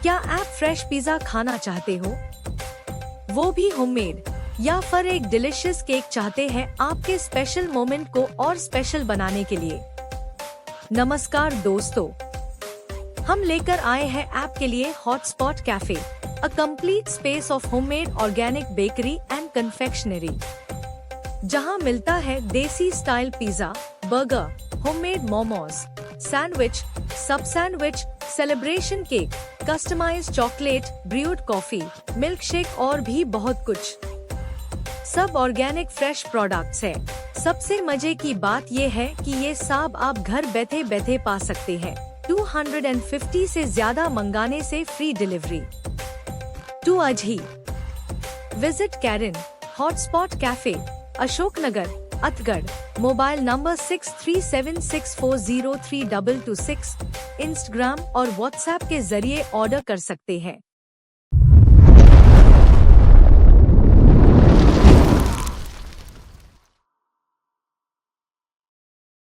क्या आप fresh pizza खाना चाहते हो, वो भी होममेड, या फिर एक डिलीशियस केक चाहते हैं आपके स्पेशल मोमेंट को और स्पेशल बनाने के लिए? नमस्कार दोस्तों, हम लेकर आए हैं आपके लिए hotspot cafe, a complete space of homemade organic bakery and confectionery, जहां मिलता है desi style pizza, burger, homemade momos, sandwich, sub sandwich, celebration cake, customized chocolate, brewed coffee, milkshake और भी बहुत कुछ। सब ऑर्गेनिक फ्रेश प्रोडक्ट्स है। सबसे मजे की बात ये है कि ये सब आप घर बैठे बैठे पा सकते हैं। 250 से ज्यादा मंगाने से फ्री डिलीवरी। तो आज ही visit Karan hotspot cafe, Ashoknagar, Athgarh. Mobile number 6376403226। Instagram और व्हाट्सएप के जरिए ऑर्डर कर सकते हैं।